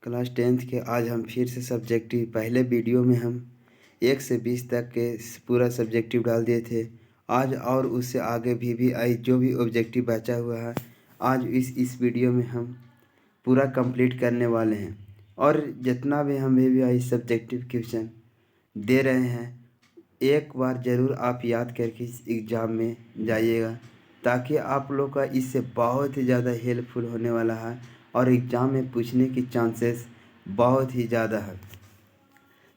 Class 10th के आज हम फिर से सब्जेक्टिव पहले वीडियो में हम 1 से 20 तक के पूरा सब्जेक्टिव डाल दिए थे। आज और उससे आगे भी आई जो भी ऑब्जेक्टिव बचा हुआ है आज इस वीडियो में हम पूरा कंप्लीट करने वाले हैं। और जितना भी हम भी आई सब्जेक्टिव क्वेश्चन दे रहे हैं एक बार ज़रूर आप याद करके इस एग्ज़ाम में जाइएगा, ताकि आप लोग का इससे बहुत ही ज़्यादा हेल्पफुल होने वाला है और एग्ज़ाम में पूछने की चांसेस बहुत ही ज़्यादा है।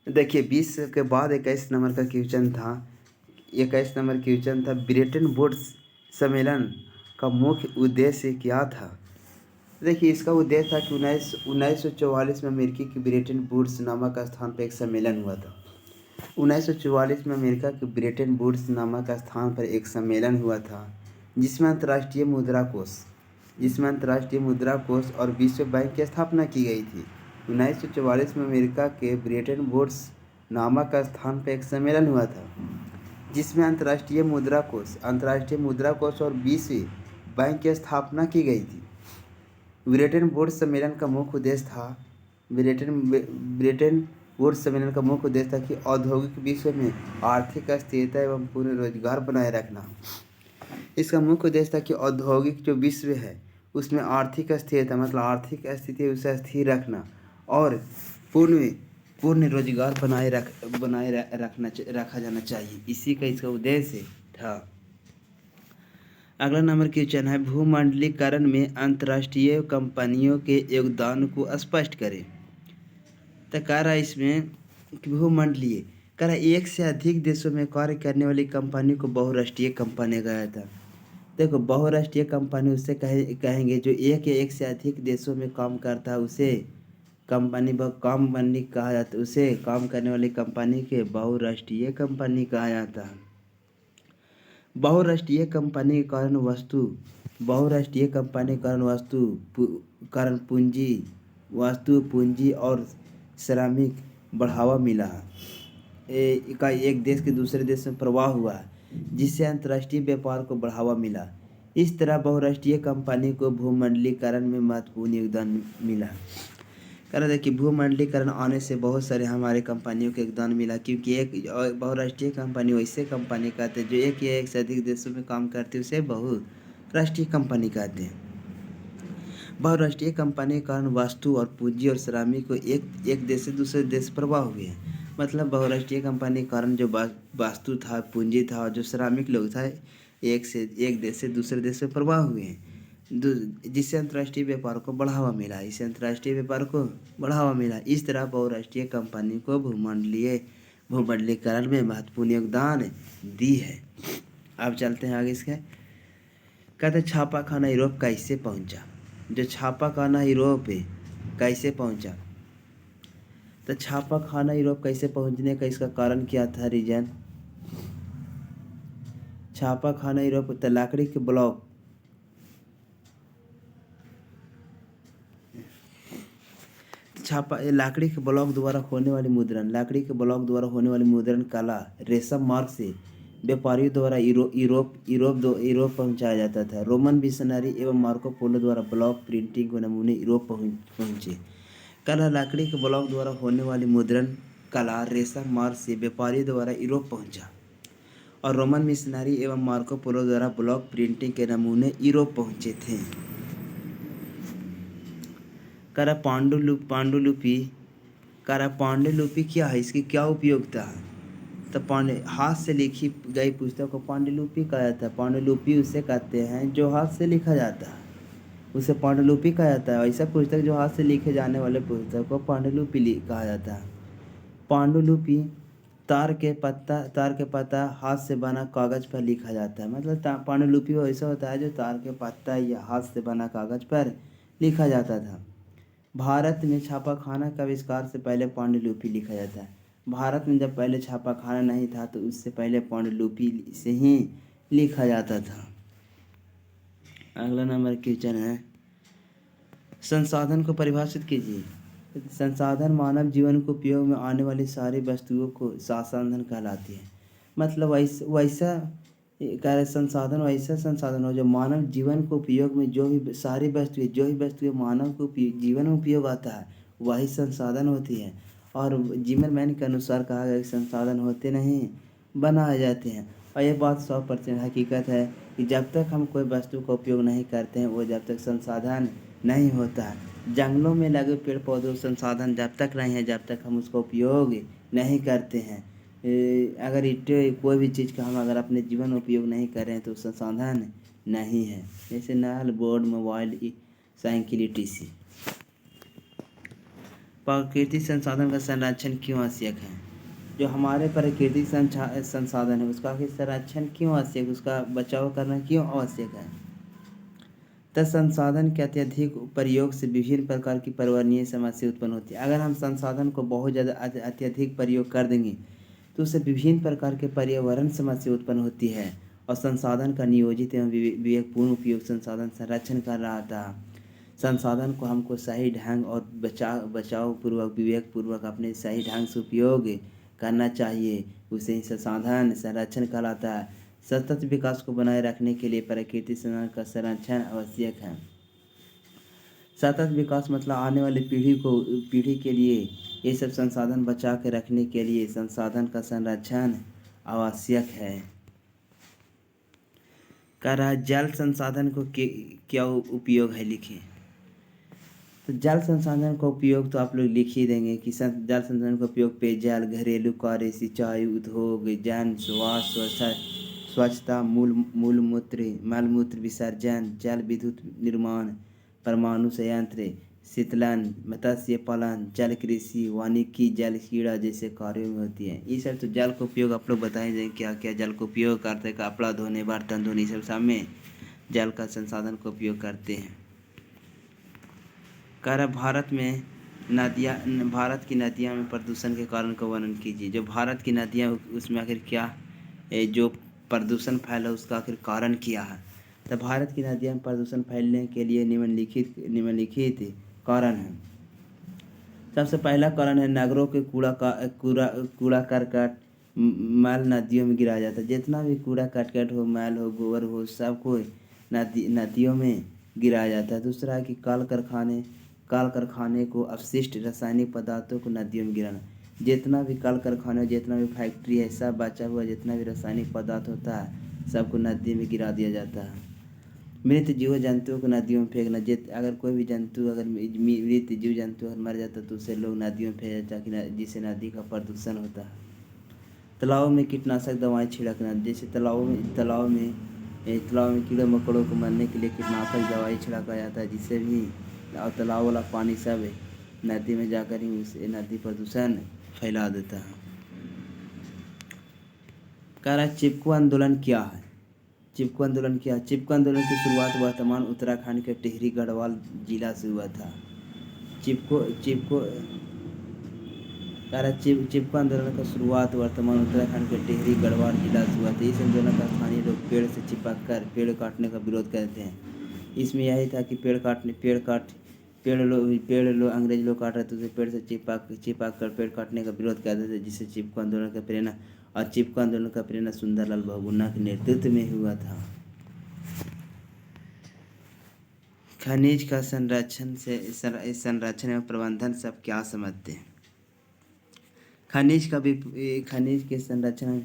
देखिए 20 के बाद 21 नंबर का क्वेश्चन था। 21 नंबर क्वेश्चन था, ब्रिटेन वुड्स सम्मेलन का मुख्य उद्देश्य क्या था। देखिए इसका उद्देश्य था कि 1944 में अमेरिकी की ब्रिटेन वुड्स नामक स्थान पर एक सम्मेलन हुआ था। 1944 में अमेरिका के ब्रिटेन वुड्स नामक स्थान पर एक सम्मेलन हुआ था जिसमें अंतर्राष्ट्रीय मुद्रा कोष और विश्व बैंक की स्थापना की गई थी। 1944 में अमेरिका के ब्रिटेन वुड्स नामक स्थान पर एक सम्मेलन हुआ था जिसमें अंतर्राष्ट्रीय मुद्रा कोष और विश्व बैंक की स्थापना की गई थी। ब्रिटेन वुड्स सम्मेलन का मुख्य उद्देश्य था ब्रिटेन वुड्स सम्मेलन का मुख्य उद्देश्य था कि औद्योगिक विश्व में आर्थिक स्थिरता एवं पूर्ण रोजगार बनाए रखना। इसका मुख्य उद्देश्य था कि औद्योगिक जो विश्व है उसमें आर्थिक स्थिरता मतलब आर्थिक स्थिति उसे स्थिर रखना और पूर्ण रोजगार रखा जाना चाहिए। इसी का इसका उद्देश्य था। अगला नंबर क्वेश्चन है, भूमंडलीकरण में अंतर्राष्ट्रीय कंपनियों के योगदान को स्पष्ट करें। तो कह रहा है इसमें भूमंडलीय कह रहा एक से अधिक देशों में कार्य करने वाली कंपनी को बहुराष्ट्रीय कंपनी कहा था। देखो बहुराष्ट्रीय कंपनी उससे कहेंगे जो एक से अधिक देशों में काम करता है उसे कंपनी कहा जाता है। उसे काम करने वाली कंपनी के बहुराष्ट्रीय कंपनी कहा जाता है। बहुराष्ट्रीय कंपनी के कारण वस्तु पूंजी और श्रमिक बढ़ावा मिला है का एक देश के दूसरे देश में प्रवाह हुआ है जिससे अंतर्राष्ट्रीय व्यापार को बढ़ावा मिला। इस तरह बहुराष्ट्रीय कंपनी को भूमंडलीकरण में महत्वपूर्ण योगदान मिला। कारण देखिए भूमंडलीकरण आने से बहुत सारे हमारे कंपनियों को योगदान मिला, क्योंकि एक बहुराष्ट्रीय कंपनी वैसे कंपनी कहते हैं जो एक से अधिक देशों में काम करती है उसे बहुराष्ट्रीय कंपनी कहते हैं। बहुराष्ट्रीय कंपनी के कारण वस्तु और पूंजी और श्रमिक को एक देश से दूसरे देश प्रवाह हुए हैं। मतलब बहुराष्ट्रीय कंपनी के कारण जो वस्तु था, पूंजी था और जो श्रमिक लोग था एक देश से दूसरे देश में प्रवाह हुए हैं, जिससे अंतर्राष्ट्रीय व्यापार को बढ़ावा मिला। इस तरह बहुराष्ट्रीय कंपनी को भूमंडलीकरण में महत्वपूर्ण योगदान दी है। अब चलते हैं आगे। इसके कहते छापा खाना यूरोप कैसे पहुंचा। जो छापा खाना यूरोप कैसे पहुंचा, तो छापा खाना यूरोप कैसे पहुंचने का इसका कारण क्या था, रीजन। छापा खाना यूरोप तो लकड़ी के ब्लॉक लकड़ी के ब्लॉक द्वारा होने वाली मुद्रण कला रेशम मार्ग से व्यापारियों द्वारा यूरोप पहुंचाया जाता था। रोमन मिशनरी एवं मार्को पोलो द्वारा ब्लॉक प्रिंटिंग के नमूने यूरोप पहुंचे। कला लकड़ी के ब्लॉक द्वारा होने वाली मुद्रण कला रेशम मार्ग से व्यापारियों द्वारा यूरोप पहुंचा और रोमन मिशनरी एवं मार्को पोलो द्वारा ब्लॉक प्रिंटिंग के नमूने यूरोप पहुंचे थे। पांडुलिपि क्या है, इसकी क्या उपयोगिता है। तो हाथ से लिखी गई पुस्तक को पांडुलिपि कहा जाता है। पांडुलिपि उसे कहते हैं जो हाथ से लिखा जाता है, उसे पांडुलिपि कहा जाता है। ऐसा पुस्तक जो हाथ से लिखे जाने वाले पुस्तक को पांडुलिपि कहा जाता है। पांडुलिपि तार के पत्ता हाथ से बना कागज पर लिखा जाता है। मतलब पांडुलिपि ऐसा होता है जो तार के पत्ता या हाथ से बना कागज पर लिखा जाता था। भारत में छापाखाना के आविष्कार से पहले पांडुलिपि लिखा जाता है। भारत में जब पहले छापाखाना नहीं था तो उससे पहले पांडुलिपि से ही लिखा जाता था। अगला नंबर क्वेश्चन है, संसाधन को परिभाषित कीजिए। संसाधन मानव जीवन को उपयोग में आने वाली सारी वस्तुओं को संसाधन कहलाती है। मतलब वैसा संसाधन हो जो मानव जीवन को उपयोग में जो भी वस्तुएं मानव को जीवन में उपयोग आता है वही संसाधन होती है। और जिमरमैन के अनुसार कहा गया कि संसाधन होते नहीं, बनाए जाते हैं। और ये बात 100% हकीकत है कि जब तक हम कोई वस्तु का उपयोग नहीं करते हैं, वो जब तक संसाधन नहीं होता है। जंगलों में लगे पेड़ पौधों संसाधन जब तक नहीं है, जब तक हम उसका उपयोग नहीं करते हैं। अगर ईंटे कोई भी चीज़ का हम अगर अपने जीवन में उपयोग नहीं कर रहे हैं तो संसाधन नहीं है। जैसे नल, बोर्ड, मोबाइल, साइकिल, etc। प्राकृतिक संसाधन का संरक्षण क्यों आवश्यक है? जो हमारे प्राकृतिक संसाधन है उसका आखिर संरक्षण क्यों आवश्यक, उसका बचाव करना क्यों आवश्यक है? तो संसाधन के अत्यधिक प्रयोग से विभिन्न प्रकार की पर्यावरणीय समस्या उत्पन्न होती है। अगर हम संसाधन को बहुत ज़्यादा अत्यधिक प्रयोग कर देंगे तो उससे विभिन्न प्रकार के पर्यावरण समस्या उत्पन्न होती है। और संसाधन का नियोजित एवं विवेकपूर्ण उपयोग संसाधन संरक्षण कर रहा था। संसाधन को हमको सही ढंग और बचाव पूर्वक, विवेक पूर्वक अपने सही ढंग से उपयोग करना चाहिए। उसे संसाधन संरक्षण कहलाता है। सतत विकास को बनाए रखने के लिए प्राकृतिक संसाधन का संरक्षण आवश्यक है। सतत विकास मतलब आने वाली पीढ़ी के लिए ये सब संसाधन बचा के रखने के लिए संसाधन का संरक्षण आवश्यक है। कह रहा है जल संसाधन को क्या उपयोग है, लिखें। तो जल संसाधन का उपयोग तो आप लोग लिख ही देंगे कि जल संसाधन का उपयोग पेयजल, घरेलू कार्य, सिंचाई, उद्योग, जन स्वच्छता, मलमूत्र विसर्जन, जल विद्युत निर्माण, परमाणु संयंत्र, शीतलन, मत्स्य पालन, जल कृषि, वानिकी, जल क्रीड़ा जैसे कार्यों में होती है। ये सब तो जल का उपयोग आप लोग बताए जाए क्या क्या जल का उपयोग करते हैं। कपड़ा धोने, बर्तन धोने, सब सामने जल का संसाधन का उपयोग करते हैं। कह रहा भारत की नदियाँ में प्रदूषण के कारण का वर्णन कीजिए। जो भारत की नदियाँ उसमें आखिर क्या जो प्रदूषण फैला उसका आखिर कारण क्या है? तो भारत की नदियाँ में प्रदूषण फैलने के लिए निम्नलिखित कारण हैं। सबसे पहला कारण है नगरों के कूड़ा करकट मैल नदियों में गिराया जाता है। जितना भी कूड़ा करकट हो, मैल हो, गोबर हो, सब को नदियों में गिराया जाता है। दूसरा है कि कल कारखाने को अपशिष्ट रासायनिक पदार्थों को नदियों में गिराना। जितना भी कल कारखाने, जितना भी फैक्ट्री है, सब बचा हुआ जितना भी रासायनिक पदार्थ होता है सबको नदी में गिरा दिया जाता है। मृत जीव जंतुओं को नदियों में फेंकना। अगर कोई भी जंतु अगर मृत जीव जंतु अगर मर जाता तो उसे लोग नदियों में फेंक जाता जिससे नदी का प्रदूषण होता है। तालाबों में कीटनाशक दवाएं छिड़कना। जैसे तालाब में कीड़े मकोड़ों को मारने के लिए कीटनाशक दवाई छिड़का जाता है, जिससे भी तालाब वाला पानी सब नदी में जाकर ही उसे नदी प्रदूषण फैला देता है। कह रहा है चिपको आंदोलन क्या है? चिपको आंदोलन क्या है? चिपको आंदोलन की शुरुआत वर्तमान उत्तराखंड के टिहरी गढ़वाल जिला से हुआ था। चिपको आंदोलन का शुरुआत वर्तमान उत्तराखंड के टिहरी गढ़वाल जिला से हुआ था। इस आंदोलन का स्थानीय लोग पेड़ से चिपक कर पेड़ काटने का विरोध करते हैं। इसमें यही था कि पेड़ लोग अंग्रेज लोग काट रहे थे, पेड़ से चिपक कर पेड़ काटने का विरोध करते थे, जिससे चिपको आंदोलन का प्रेरणा चिपको आंदोलन का प्रेरणा सुंदरलाल बहुगुणा के नेतृत्व में हुआ था। खनिज का संरक्षण एवं प्रबंधन सब क्या समझते हैं? खनिज के संरक्षण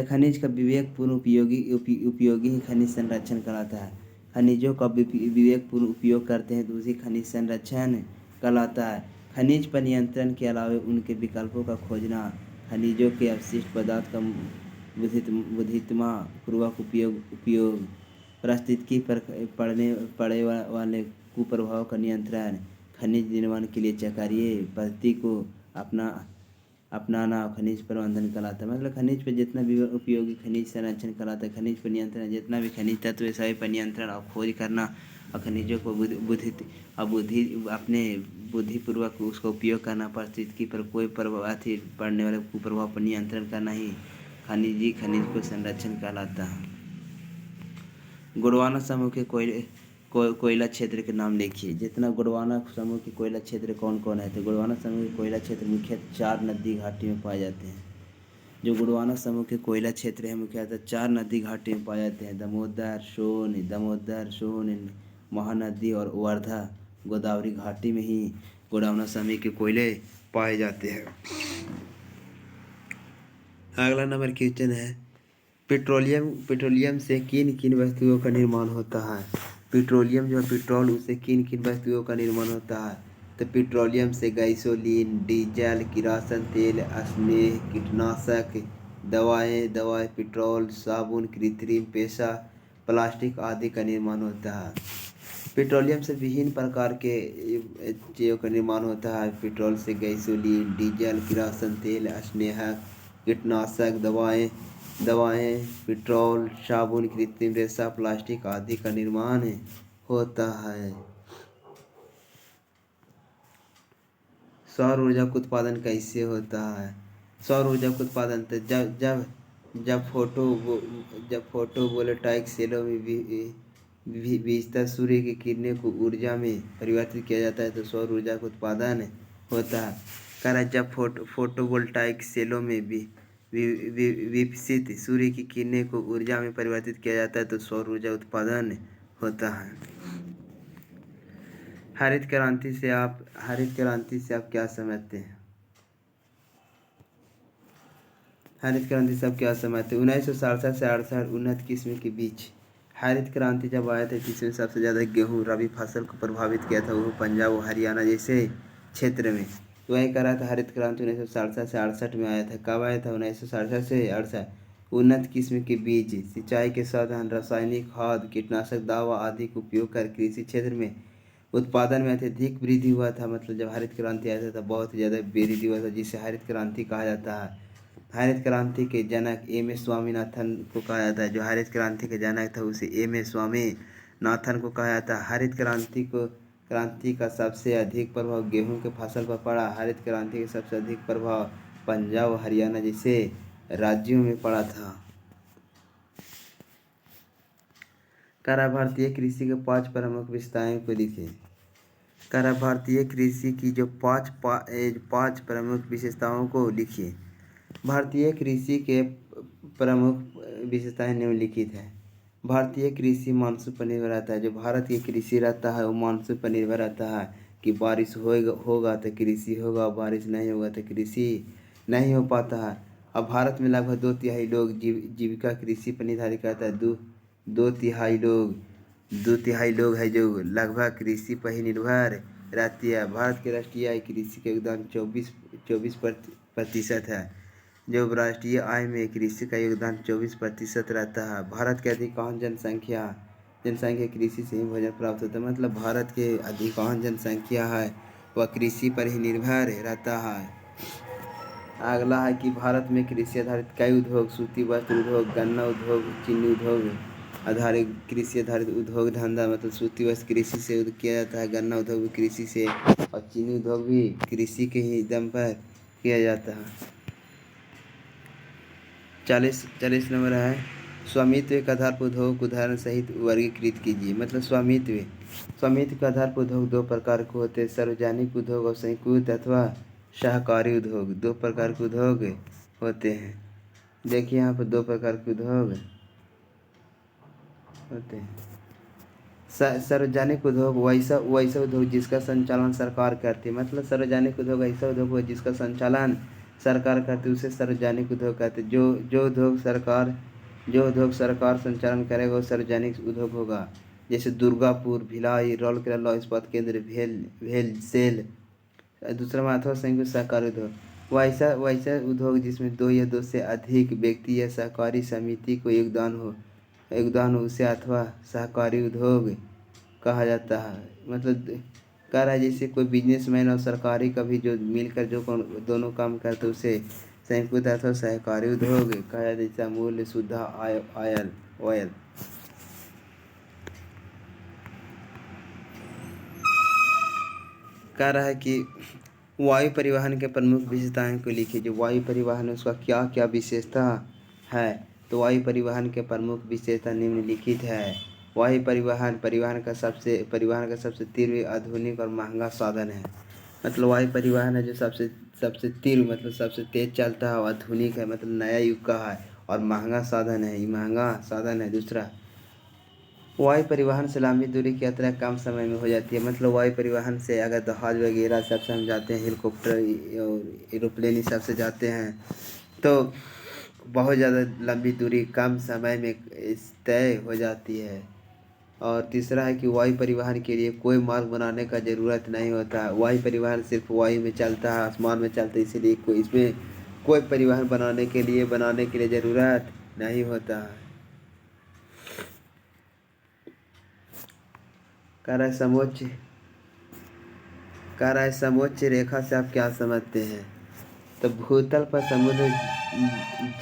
खनिज का विवेकपूर्ण उपयोगी ही खनिज संरक्षण कहलाता है। खनिजों का विवेकपूर्ण उपयोग करते हैं तो उसी खनिज संरक्षण कहलाता है। खनिज पर नियंत्रण के अलावा उनके विकल्पों का खोजना, खनिजों के अपशिष्ट पदार्थ का बुद्धिमापूर्वक उपयोग, पारिस्थितिकी पर पड़ने वाले कुप्रभाव का नियंत्रण, खनिज निर्माण के लिए चक्रीय पद्धति को अपनाना खनिज प्रबंधन कहलाता है। मतलब खनिज पर जितना भी उपयोगी खनिज संरक्षण कहलाता है। खनिज पर नियंत्रण, जितना भी खनिज तत्व है सभी पर नियंत्रण और खोज करना और खनिजों को अपने बुद्धिपूर्वक उसका उपयोग करना, पारिस्थितिकी पर कोई पड़ने वाले कुप्रभाव पर नियंत्रण करना ही खनिज को संरक्षण कहलाता है। गोंडवाना समूह के कोयला क्षेत्र के नाम लिखिए। जितना गोंडवाना समूह के कोयला क्षेत्र कौन कौन है? तो गोंडवाना समूह के कोयला क्षेत्र मुख्यतः 4 नदी घाटी में पाए जाते हैं। जो गोंडवाना समूह के कोयला क्षेत्र है मुख्यतः 4 नदी घाटी में पाए जाते हैं। दामोदर, सोन, महानदी और वर्धा गोदावरी घाटी में ही गोंडवाना समय के कोयले पाए जाते हैं। अगला नंबर क्वेश्चन है, पेट्रोलियम से किन किन वस्तुओं का निर्माण होता है। पेट्रोलियम जो है पेट्रोल, उससे किन किन वस्तुओं का निर्माण होता है। तो पेट्रोलियम से गैसोलीन, डीजल, किरासन तेल, स्नेह, कीटनाशक, दवाएं, पेट्रोल, साबुन, कृत्रिम पेशा, प्लास्टिक आदि का निर्माण होता है। पेट्रोलियम से विभिन्न प्रकार के चीज़ों का निर्माण होता है। पेट्रोल से गैसोलीन, डीजल, किरासन तेल, स्नेहक, कीटनाशक, दवाएं, पेट्रोल, साबुन, कृत्रिम रेशा, प्लास्टिक आदि का निर्माण होता है। सौर ऊर्जा का उत्पादन कैसे होता है। सौर ऊर्जा का उत्पादन तो जब फोटोवोल्टाइक सेलों में विस्तार सूर्य की किरणें को ऊर्जा में परिवर्तित किया जाता है तो सौर ऊर्जा का उत्पादन होता है। कारण जब फोटोवोल्टाइक सेलों में विकसित सूर्य की किरणें को ऊर्जा में परिवर्तित किया जाता है तो सौर ऊर्जा उत्पादन होता है। हरित क्रांति से आप क्या समझते हैं। हरित क्रांति से आप क्या समझते हैं। 1967 से 68 उन्नत किस्म के बीच हरित क्रांति जब आया था जिसमें सबसे ज़्यादा गेहूँ रबी फसल को प्रभावित किया था वो पंजाब और हरियाणा जैसे क्षेत्र में। तो वही कह रहा था हरित क्रांति 1967 से 68 में आया था। कब आया था 1967 से 68। उन्नत किस्म के बीज, सिंचाई के साधन, रासायनिक खाद, कीटनाशक दवा आदि का उपयोग कर कृषि क्षेत्र में उत्पादन में अत्यधिक वृद्धि हुआ था। मतलब जब हरित क्रांति आया था तब बहुत ज़्यादा वृद्धि हुआ था जिसे हरित क्रांति कहा जाता है। हरित क्रांति के जनक एम.एस. स्वामीनाथन को कहा जाता है। जो हरित क्रांति के जनक था उसे एम.एस. स्वामीनाथन को कहा जाता है। हरित क्रांति का सबसे अधिक प्रभाव गेहूं के फसल पर पड़ा। हरित क्रांति का सबसे अधिक प्रभाव पंजाब और हरियाणा जैसे राज्यों में पड़ा था। भारतीय कृषि के 5 प्रमुख विशेषताओं को लिखें। भारतीय कृषि की जो पाँच प्रमुख विशेषताओं को लिखिए। भारतीय कृषि के प्रमुख विशेषताएं निम्नलिखित है। भारतीय कृषि मानसून पर निर्भर रहता है। जो भारत की कृषि रहता है वो मानसून पर निर्भर रहता है कि बारिश होगा तो कृषि होगा, बारिश नहीं होगा तो कृषि नहीं हो पाता है। अब भारत में लगभग 2/3 लोग जीविका कृषि पर निर्धारित करता है। दो तिहाई लोग है जो लगभग कृषि पर ही निर्भर रहती है। भारत की राष्ट्रीय आय कृषि का योगदान 24% है। जो राष्ट्रीय आय में कृषि का योगदान 24% रहता है। भारत की अधिकांश जनसंख्या कृषि से ही भोजन प्राप्त होता है। मतलब भारत के अधिकांश जनसंख्या है वह कृषि पर ही निर्भर रहता है। अगला है कि भारत में कृषि आधारित कई उद्योग, सूती वस्त्र उद्योग, गन्ना उद्योग, चीनी उद्योग आधारित कृषि आधारित उद्योग धंधा, मतलब सूती वस्त्र कृषि से किया जाता है, गन्ना उद्योग भी कृषि से और चीनी उद्योग भी कृषि के ही दम पर किया जाता है। 40 नंबर है, स्वामित्व के आधार पर उद्योग उदाहरण सहित वर्गीकृत कीजिए। मतलब स्वामित्व के आधार पर उद्योग 2 प्रकार के होते हैं, सार्वजनिक उद्योग और संयुक्त अथवा सहकारी उद्योग। 2 प्रकार के उद्योग होते हैं। देखिए यहाँ पर 2 प्रकार के उद्योग होते हैं। सार्वजनिक उद्योग वैसा उद्योग जिसका संचालन सरकार करती है। मतलब सार्वजनिक उद्योग ऐसा उद्योग हो जिसका संचालन सरकार करती है उसे सार्वजनिक उद्योग कहते हैं। जो उद्योग सरकार संचालन करेगा वो सार्वजनिक उद्योग होगा। जैसे दुर्गापुर, भिलाई, राउरकेला इस्पात केंद्र, भेल। दूसरा में अथवा संयुक्त सहकारी उद्योग वैसा उद्योग जिसमें 2 या 2 से अधिक व्यक्ति या सहकारी समिति को योगदान हो उसे अथवा सहकारी उद्योग कहा जाता है। मतलब कह रहा है जैसे कोई बिजनेसमैन और सरकारी का भी जो मिलकर जो दोनों काम करते उसे संयुक्त अथवा सहकारी उद्योग कहा जाता है। जैसे अमूल, सुधा, ऑयल। कह रहा है कि वायु परिवहन के प्रमुख विशेषताओं को लिखिए। जो वायु परिवहन है उसका क्या क्या विशेषता है। तो वायु परिवहन के प्रमुख विशेषता निम्नलिखित है। वायु परिवहन का सबसे तीव्र, आधुनिक और महंगा साधन है। मतलब वायु परिवहन है जो सबसे तीव्र, मतलब सबसे तेज चलता है, आधुनिक है, मतलब नया युग का है और महंगा साधन है। ये महंगा साधन है। दूसरा वायु परिवहन से लंबी दूरी की यात्रा कम समय में हो जाती है। मतलब वायु परिवहन से अगर जहाज वगैरह सबसे हम जाते हैं, हेलीकॉप्टर और एरोप्लेन सब से जाते हैं, तो बहुत ज़्यादा लंबी दूरी कम समय में तय हो जाती है। और तीसरा है कि वायु परिवहन के लिए कोई मार्ग बनाने का ज़रूरत नहीं होता। वायु परिवहन सिर्फ वायु में चलता है, आसमान में चलता है, इसीलिए कोई इसमें कोई परिवहन बनाने के लिए ज़रूरत नहीं होता है। कह रहा है समोच्च रेखा से आप क्या समझते हैं? तो भूतल पर समुद्र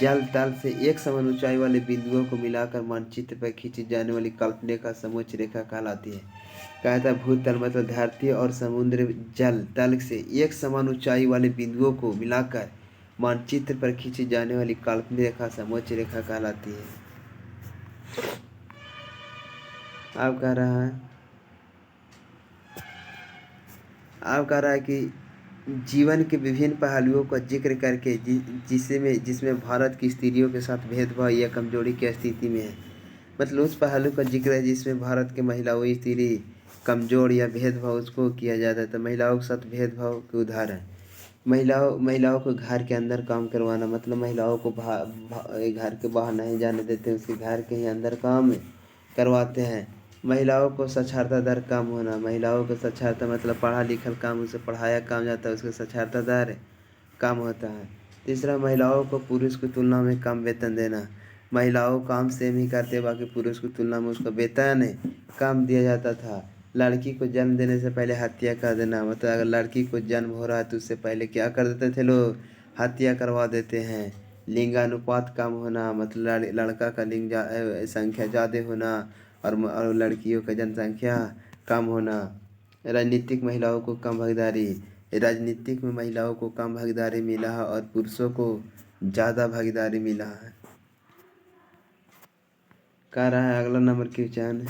जल तल से एक समान ऊंचाई वाले बिंदुओं को मिलाकर मानचित्र पर खींची जाने वाली काल्पनिक का समोच्च रेखा कहलाती है। कहता है भूतल मतलब धरती और समुद्र जल तल से एक समान ऊंचाई वाले बिंदुओं को मिलाकर मानचित्र पर खींची जाने वाली काल्पनिक रेखा समोच्च रेखा कहलाती है। अब कह रहा है कि जीवन के विभिन्न पहलुओं का जिक्र करके जिसमें भारत की स्त्रियों के साथ भेदभाव या कमजोरी की स्थिति में है। मतलब उस पहलू का जिक्र है जिसमें भारत के महिलाओं स्त्री कमजोर या भेदभाव उसको किया जाता है। तो महिलाओं के साथ भेदभाव के उदाहरण, महिलाओं को घर के अंदर काम करवाना, मतलब महिलाओं को घर के बाहर नहीं जाने देते, उसके घर के ही अंदर काम करवाते हैं। महिलाओं को साक्षरता दर कम होना, महिलाओं को साक्षरता मतलब पढ़ा लिखल काम, उसे पढ़ाया कम जाता है, उसका साक्षरता दर कम होता है। तीसरा, महिलाओं को पुरुष की तुलना में कम वेतन देना। महिलाओं काम सेम ही करते, बाकी पुरुष की तुलना में उसका वेतन कम दिया जाता था। लड़की को जन्म देने से पहले हत्या कर देना, मतलब अगर लड़की को जन्म हो रहा है तो उससे पहले क्या कर देते थे लोग? हत्या करवा देते हैं। लिंगानुपात कम होना, मतलब लड़का का संख्या ज़्यादा होना और लड़कियों का जनसंख्या कम होना। राजनीतिक महिलाओं को कम भागीदारी, राजनीतिक में महिलाओं को कम भागीदारी मिला है और पुरुषों को ज़्यादा भागीदारी मिला है। कह रहा है अगला नंबर क्वेश्चन,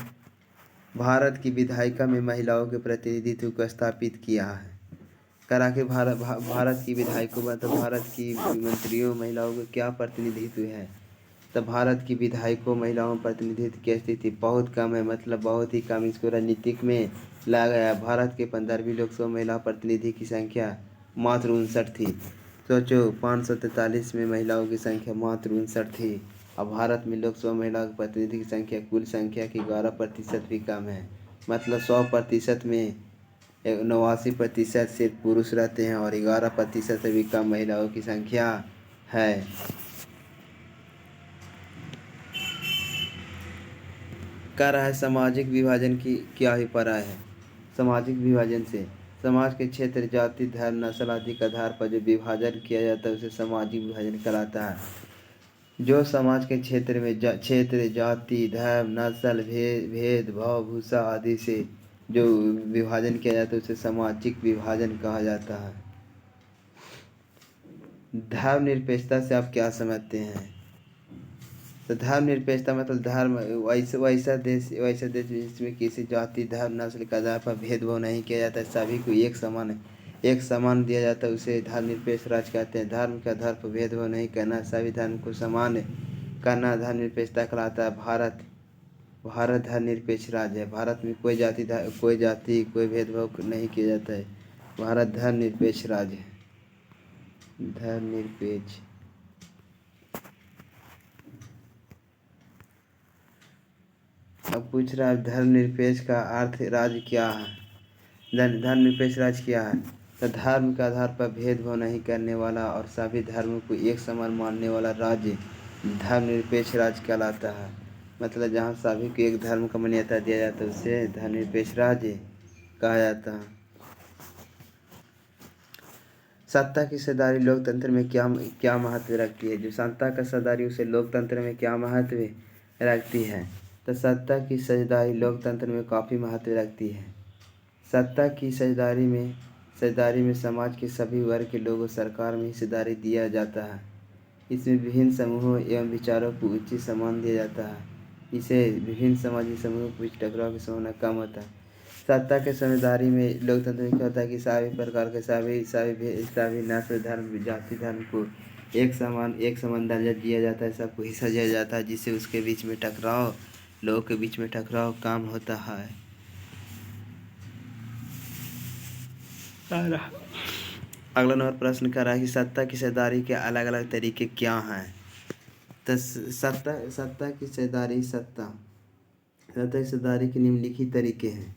भारत की विधायिका में महिलाओं के प्रतिनिधित्व को स्थापित किया है। करा के भारत की विधायकों में, तो भारत की मंत्रियों महिलाओं का क्या प्रतिनिधित्व है? तो भारत की विधायकों महिलाओं प्रतिनिधित्व की स्थिति बहुत कम है, मतलब बहुत ही कम। इसको राजनीतिक में लाया गया। भारत के 15वीं लोकसभा महिला प्रतिनिधि की संख्या मात्र 59 थी। सोचो, 543 में महिलाओं की संख्या मात्र 59 थी। अब भारत में लोकसभा महिला प्रतिनिधि की संख्या कुल संख्या की 11% भी कम है। मतलब 100% में 89% सिर्फ पुरुष रहते हैं और 11% से भी कम महिलाओं की संख्या है। कह रहा है सामाजिक विभाजन की क्या अभिप्राय है? सामाजिक विभाजन से समाज के क्षेत्र, जाति, धर्म, नस्ल आदि के आधार पर जो विभाजन किया जाता है उसे सामाजिक विभाजन कहलाता है। जो समाज के क्षेत्र में क्षेत्र, जाति, धर्म, नस्ल, भेदभाव, भूषा आदि से जो विभाजन किया जाता है उसे सामाजिक विभाजन कहा जाता है। धर्मनिरपेक्षता से आप क्या समझते हैं? तो धर्मनिरपेक्षता मतलब धर्म वैसा देश जिसमें किसी जाति, धर्म, नस्ल के आधार पर भेदभाव नहीं किया जाता है, सभी को एक समान दिया जाता है, उसे धर्मनिरपेक्ष राज्य कहते हैं। धर्म के आधार पर भेदभाव नहीं करना, सभी धर्म को समान करना धर्मनिरपेक्षता कहलाता है। भारत धर्मनिरपेक्ष राज्य है। भारत में कोई जाति कोई भेदभाव नहीं किया जाता है। भारत धर्मनिरपेक्ष राज्य है। धर्मनिरपेक्ष। अब पूछ रहा है धर्मनिरपेक्ष का अर्थ राज्य क्या है? धर्मनिरपेक्ष राज्य क्या है? तो धर्म के आधार पर भेदभाव नहीं करने वाला और सभी धर्मों को एक समान मानने वाला राज्य धर्मनिरपेक्ष राज्य कहलाता है। मतलब जहाँ सभी को एक धर्म का मान्यता दिया जाता है उसे धर्मनिरपेक्ष राज्य कहा जाता है। सत्ता की साझेदारी लोकतंत्र में क्या महत्व रखती है? जो सत्ता का साझेदारी उसे लोकतंत्र में क्या महत्व रखती है? तो सत्ता की साझेदारी लोकतंत्र में काफ़ी महत्व रखती है। सत्ता की साझेदारी में समाज के सभी वर्ग के लोगों सरकार में हिस्सेदारी दिया जाता है। इसमें विभिन्न समूहों एवं विचारों को उचित सम्मान दिया जाता है। इसे विभिन्न सामाजिक समूहों के बीच टकराव की संभावना कम होता है। सत्ता के साझेदारी में लोकतंत्र में क्या होता है कि सभी प्रकार के सभी नस्ल, धर्म, जाति, धर्म को एक समान दर्जा दिया जाता है, सबको हिस्सा दिया जाता है, जिससे उसके बीच में टकराव लोगों के बीच में टकराव काम होता है। और अगला नंबर प्रश्न कर रहा है कि सत्ता की हिस्सेदारी के अलग अलग तरीके क्या हैं। तो सत्ता की हिस्सेदारी के निम्नलिखित तरीके हैं।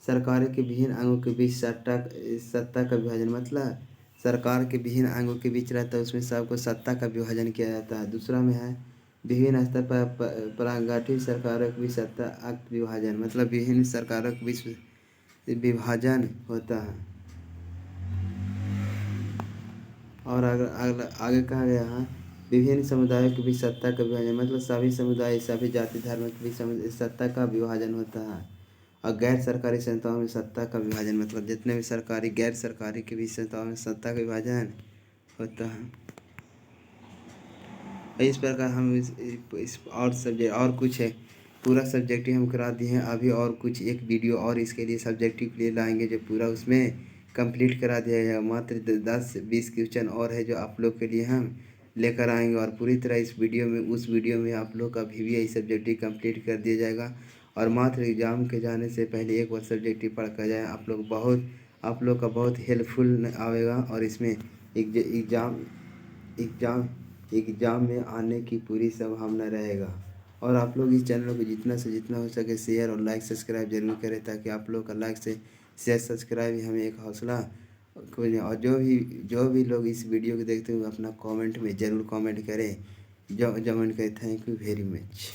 सरकार के विभिन्न अंगों के बीच सत्ता का विभाजन, मतलब सरकार के विभिन्न अंगों के बीच रहता है, उसमें सबको सत्ता का विभाजन किया जाता है। दूसरा में है विभिन्न स्तर पर प्रागठित सरकारों के बीच सत्ता अक्त विभाजन, मतलब विभिन्न सरकारों के बीच विभाजन होता है। और आगे कहा गया है विभिन्न समुदायों के बीच सत्ता का विभाजन, मतलब सभी समुदाय सभी जाति धर्म के बीच सत्ता का विभाजन होता है। और गैर सरकारी संस्थाओं में सत्ता का विभाजन, मतलब जितने भी सरकारी गैर सरकारी के बीच संस्थाओं में सत्ता का विभाजन होता है। इस प्रकार हम इस और सब्जेक्ट और कुछ है, पूरा सब्जेक्टिव हम करा दिए हैं। अभी और कुछ एक वीडियो और इसके लिए सब्जेक्टिव के लिए लाएंगे जो पूरा उसमें कंप्लीट करा दिया जाएगा। मात्र 10-20 क्वेश्चन और है जो आप लोग के लिए हम लेकर आएंगे, और पूरी तरह इस वीडियो में उस वीडियो में आप लोग का VVI सब्जेक्टिव कंप्लीट कर दिया जाएगा। और मात्र एग्ज़ाम के जाने से पहले एक बार सब्जेक्टिव पढ़ कर जाए, आप लोग का बहुत हेल्पफुल आएगा। और इसमें एग्ज़ाम एग्ज़ाम एग्ज़ाम में आने की पूरी संभावना रहेगा। और आप लोग इस चैनल को जितना से जितना हो सके शेयर और लाइक सब्सक्राइब जरूर करें, ताकि आप लोग का लाइक से शेयर सब्सक्राइब ही हमें एक हौसला कोई नहीं। और जो भी लोग इस वीडियो को देखते हुए अपना कमेंट में ज़रूर कमेंट करें, जो कमेंट करें। Thank you very much.